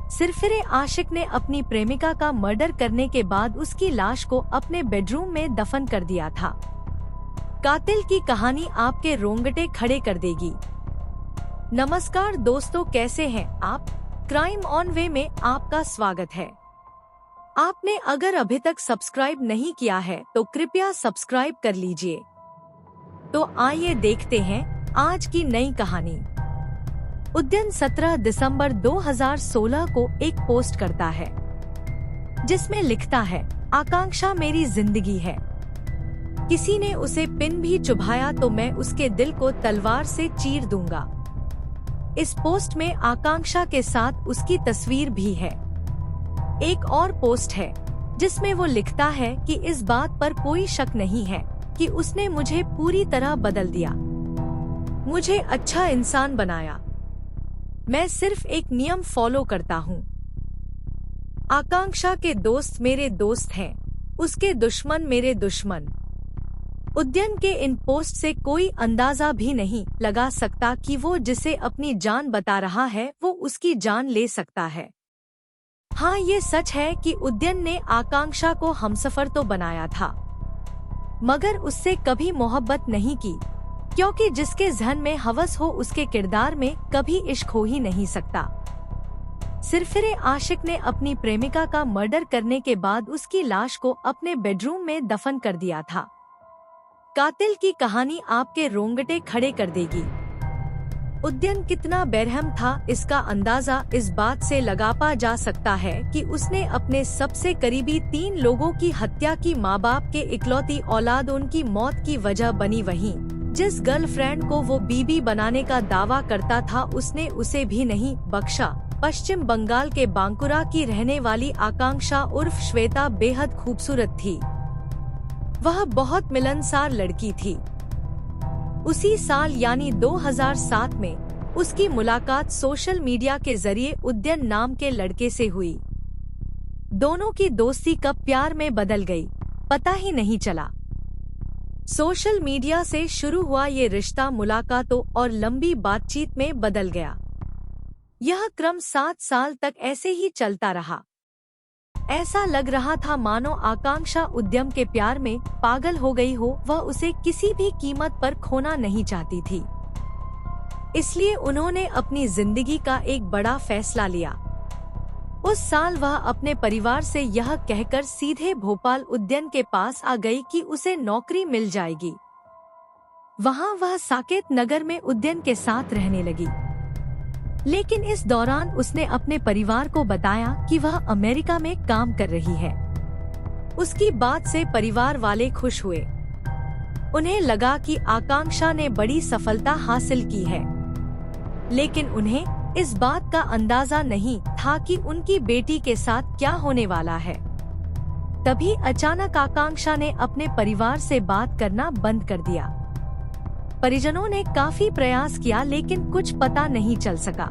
सिरफिरे आशिक ने अपनी प्रेमिका का मर्डर करने के बाद उसकी लाश को अपने बेडरूम में दफन कर दिया था। कातिल की कहानी आपके रोंगटे खड़े कर देगी। नमस्कार दोस्तों, कैसे हैं आप? क्राइम ऑन वे में आपका स्वागत है। आपने अगर अभी तक सब्सक्राइब नहीं किया है तो कृपया सब्सक्राइब कर लीजिए। तो आइए देखते हैं आज की नई कहानी। उद्यन 17 दिसंबर 2016 को एक पोस्ट करता है जिसमें लिखता है, आकांक्षा मेरी जिंदगी है। किसी ने उसे पिन भी चुभाया तो मैं उसके दिल को तलवार से चीर दूंगा। इस पोस्ट में आकांक्षा के साथ उसकी तस्वीर भी है। एक और पोस्ट है जिसमें वो लिखता है कि इस बात पर कोई शक नहीं है कि उसने मुझे पूरी तरह बदल दिया, मुझे अच्छा इंसान बनाया। मैं सिर्फ एक नियम फॉलो करता हूँ। आकांक्षा के दोस्त मेरे दोस्त हैं, उसके दुश्मन मेरे दुश्मन। उद्यन के इन पोस्ट से कोई अंदाजा भी नहीं लगा सकता कि वो जिसे अपनी जान बता रहा है वो उसकी जान ले सकता है। हाँ, ये सच है कि उद्यन ने आकांक्षा को हमसफर तो बनाया था, मगर उससे कभी मोहब्बत नहीं की, क्योंकि जिसके ज़हन में हवस हो उसके किरदार में कभी इश्क हो ही नहीं सकता। सिरफिरे आशिक ने अपनी प्रेमिका का मर्डर करने के बाद उसकी लाश को अपने बेडरूम में दफन कर दिया था। कातिल की कहानी आपके रोंगटे खड़े कर देगी। उद्यन कितना बेरहम था इसका अंदाजा इस बात से लगा पा जा सकता है कि उसने अपने सबसे करीबी 3 लोगों की हत्या की। माँ बाप के इकलौती औलाद उनकी मौत की वजह बनी। वहीं जिस गर्लफ्रेंड को वो बीबी बनाने का दावा करता था उसने उसे भी नहीं बख्शा। पश्चिम बंगाल के बांकुरा की रहने वाली आकांक्षा उर्फ श्वेता बेहद खूबसूरत थी। वह बहुत मिलनसार लड़की थी। उसी साल यानी 2007 में उसकी मुलाकात सोशल मीडिया के जरिए उद्यन नाम के लड़के से हुई। दोनों की दोस्ती कब प्यार में बदल गई पता ही नहीं चला। सोशल मीडिया से शुरू हुआ ये रिश्ता मुलाकातों और लंबी बातचीत में बदल गया। यह क्रम 7 साल तक ऐसे ही चलता रहा। ऐसा लग रहा था मानो आकांक्षा उद्यम के प्यार में पागल हो गई हो। वह उसे किसी भी कीमत पर खोना नहीं चाहती थी, इसलिए उन्होंने अपनी जिंदगी का एक बड़ा फैसला लिया। उस साल वह अपने परिवार से यह कहकर सीधे भोपाल उद्यन के पास आ गई कि उसे नौकरी मिल जाएगी। वहां वह साकेत नगर में उद्यन के साथ रहने लगी। लेकिन इस दौरान उसने अपने परिवार को बताया कि वह अमेरिका में काम कर रही है। उसकी बात से परिवार वाले खुश हुए। उन्हें लगा कि आकांक्षा ने बड़ी सफलता हासिल की है, लेकिन उन्हें इस बात का अंदाजा नहीं था कि उनकी बेटी के साथ क्या होने वाला है। तभी अचानक आकांक्षा ने अपने परिवार से बात करना बंद कर दिया। परिजनों ने काफी प्रयास किया लेकिन कुछ पता नहीं चल सका।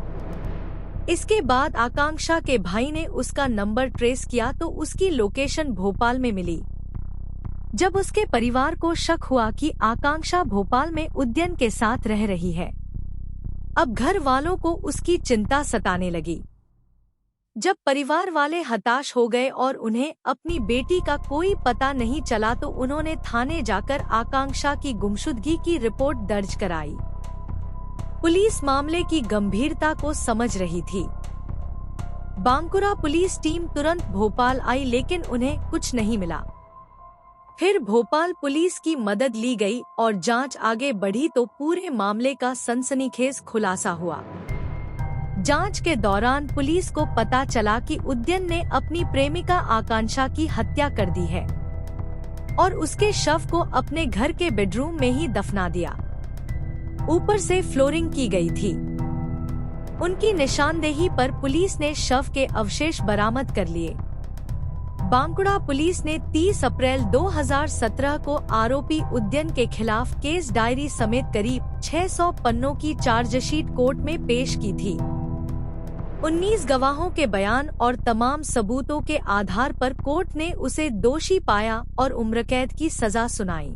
इसके बाद आकांक्षा के भाई ने उसका नंबर ट्रेस किया तो उसकी लोकेशन भोपाल में मिली। जब उसके परिवार को शक हुआ कि आकांक्षा भोपाल में उद्यन के साथ रह रही है, अब घर वालों को उसकी चिंता सताने लगी। जब परिवार वाले हताश हो गए और उन्हें अपनी बेटी का कोई पता नहीं चला तो उन्होंने थाने जाकर आकांक्षा की गुमशुदगी की रिपोर्ट दर्ज कराई। पुलिस मामले की गंभीरता को समझ रही थी। बांकुरा पुलिस टीम तुरंत भोपाल आई लेकिन उन्हें कुछ नहीं मिला। फिर भोपाल पुलिस की मदद ली गई और जांच आगे बढ़ी तो पूरे मामले का सनसनीखेज खुलासा हुआ। जांच के दौरान पुलिस को पता चला कि उद्यन ने अपनी प्रेमिका आकांक्षा की हत्या कर दी है और उसके शव को अपने घर के बेडरूम में ही दफना दिया। ऊपर से फ्लोरिंग की गई थी। उनकी निशानदेही पर पुलिस ने शव के अवशेष बरामद कर लिए। बांकुड़ा पुलिस ने 30 अप्रैल 2017 को आरोपी उद्यन के खिलाफ केस डायरी समेत करीब 600 पन्नों की चार्जशीट कोर्ट में पेश की थी। 19 गवाहों के बयान और तमाम सबूतों के आधार पर कोर्ट ने उसे दोषी पाया और उम्रकैद की सजा सुनाई।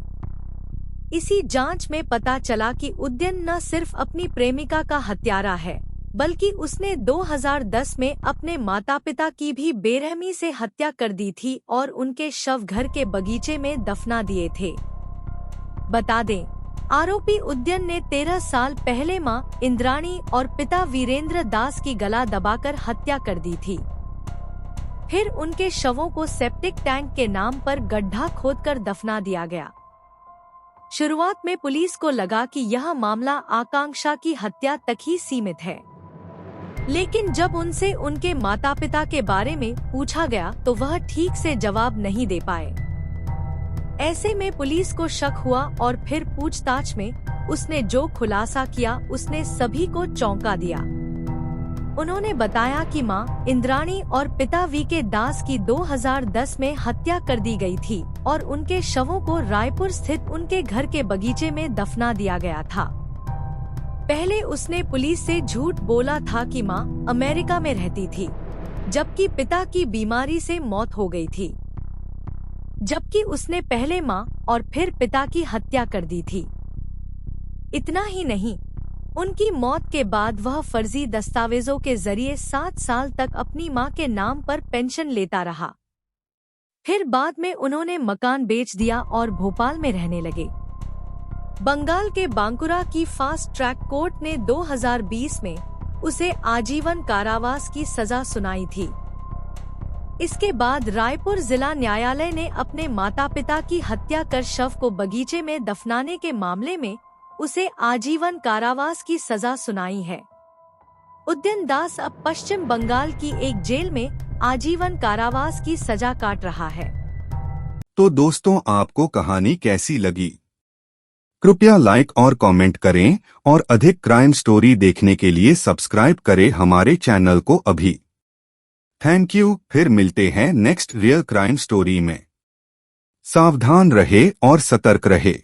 इसी जांच में पता चला कि उद्यन न सिर्फ अपनी प्रेमिका का हत्यारा है, बल्कि उसने 2010 में अपने माता पिता की भी बेरहमी से हत्या कर दी थी और उनके शव घर के बगीचे में दफना दिए थे। बता दें, आरोपी उद्यन ने 13 साल पहले मां इंद्राणी और पिता वीरेंद्र दास की गला दबाकर हत्या कर दी थी। फिर उनके शवों को सेप्टिक टैंक के नाम पर गड्ढा खोदकर दफना दिया गया। शुरुआत में पुलिस को लगा कि यह मामला आकांक्षा की हत्या तक ही सीमित है, लेकिन जब उनसे उनके माता पिता के बारे में पूछा गया तो वह ठीक से जवाब नहीं दे पाए। ऐसे में पुलिस को शक हुआ और फिर पूछताछ में उसने जो खुलासा किया उसने सभी को चौंका दिया। उन्होंने बताया कि मां इंद्राणी और पिता वी के दास की 2010 में हत्या कर दी गई थी और उनके शवों को रायपुर स्थित उनके घर के बगीचे में दफना दिया गया था। पहले उसने पुलिस से झूठ बोला था कि मां अमेरिका में रहती थी, जबकि पिता की बीमारी से मौत हो गई थी, जबकि उसने पहले मां और फिर पिता की हत्या कर दी थी। इतना ही नहीं, उनकी मौत के बाद वह फर्जी दस्तावेजों के जरिए 7 साल तक अपनी मां के नाम पर पेंशन लेता रहा। फिर बाद में उन्होंने मकान बेच दिया और भोपाल में रहने लगे। बंगाल के बांकुरा की फास्ट ट्रैक कोर्ट ने 2020 में उसे आजीवन कारावास की सजा सुनाई थी। इसके बाद रायपुर जिला न्यायालय ने अपने माता पिता की हत्या कर शव को बगीचे में दफनाने के मामले में उसे आजीवन कारावास की सजा सुनाई है। उद्यन दास अब पश्चिम बंगाल की एक जेल में आजीवन कारावास की सजा काट रहा है। तो दोस्तों, आपको कहानी कैसी लगी? कृपया लाइक और कमेंट करें और अधिक क्राइम स्टोरी देखने के लिए सब्सक्राइब करें हमारे चैनल को अभी। Thank you. फिर मिलते हैं नेक्स्ट रियल क्राइम स्टोरी में। सावधान रहे और सतर्क रहे।